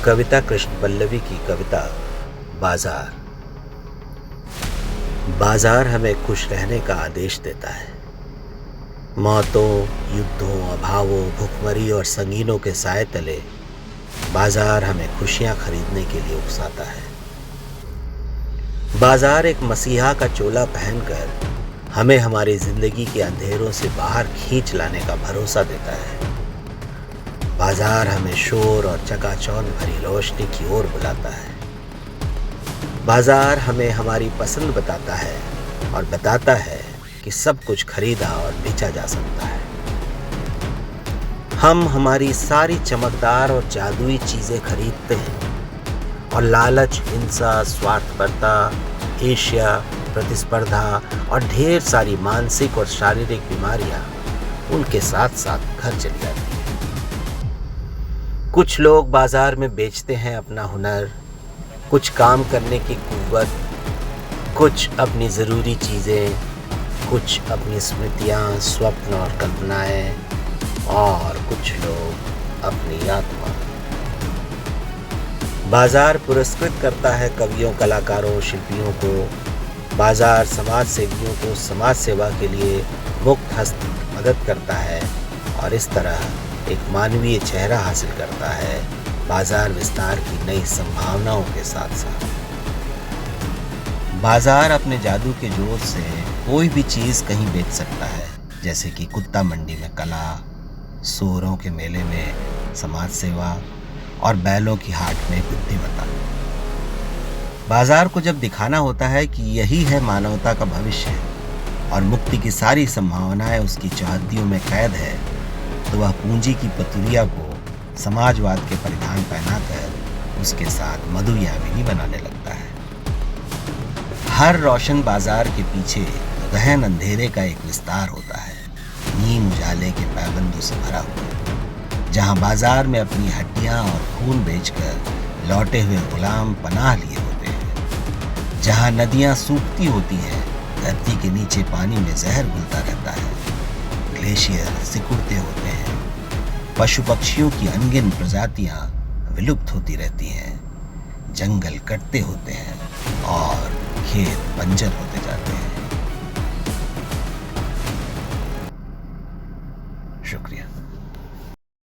कविता कृष्ण पल्लवी की कविता बाजार। बाजार हमें खुश रहने का आदेश देता है। मौतों, युद्धों, अभावों, भुखमरी और संगीनों के साए तले बाजार हमें खुशियां खरीदने के लिए उकसाता है। बाजार एक मसीहा का चोला पहनकर हमें हमारी जिंदगी के अंधेरों से बाहर खींच लाने का भरोसा देता है। बाजार हमें शोर और चकाचौंध भरी रोशनी की ओर बुलाता है। बाजार हमें हमारी पसंद बताता है और बताता है कि सब कुछ खरीदा और बेचा जा सकता है। हम हमारी सारी चमकदार और जादुई चीजें खरीदते हैं और लालच, हिंसा, स्वार्थपरता, ईर्ष्या, प्रतिस्पर्धा और ढेर सारी मानसिक और शारीरिक बीमारियां उनके साथ साथ घर चली जाती हैं। कुछ लोग बाजार में बेचते हैं अपना हुनर, कुछ काम करने की कुव्वत, कुछ अपनी ज़रूरी चीज़ें, कुछ अपनी स्मृतियाँ, स्वप्न और कल्पनाएं, और कुछ लोग अपनी आत्मा। बाजार पुरस्कृत करता है कवियों, कलाकारों, शिल्पियों को। बाजार समाज सेवियों को समाज सेवा के लिए मुक्त हस्त मदद करता है और इस तरह एक मानवीय चेहरा हासिल करता है। बाजार विस्तार की नई संभावनाओं के साथ साथ बाजार अपने जादू के जोर से कोई भी चीज़ कहीं बेच सकता है, जैसे कि कुत्ता मंडी में कला, सूरों के मेले में समाज सेवा और बैलों की हाट में बुद्धिमत्ता। बाजार को जब दिखाना होता है कि यही है मानवता का भविष्य और मुक्ति की सारी संभावनाएं उसकी चौहद्दियों में कैद है, तो वह पूंजी की पतुरिया को समाजवाद के परिधान पहनाकर उसके साथ मधुयामिनी बनाने लगता है। हर रोशन बाजार के पीछे गहन अंधेरे का एक विस्तार होता है, नीम उजाले के पैबंदों से भरा हुआ, जहां बाजार में अपनी हड्डियां और खून बेचकर लौटे हुए गुलाम पनाह लिए होते हैं, जहां नदियां सूखती होती हैं, धरती के नीचे पानी में जहर घुलता रहता है, ग्लेशियर सिकुड़ते होते हैं, पशु पक्षियों की अनगिन प्रजातियां विलुप्त होती रहती हैं, जंगल कटते होते हैं और खेत बंजर होते जाते हैं।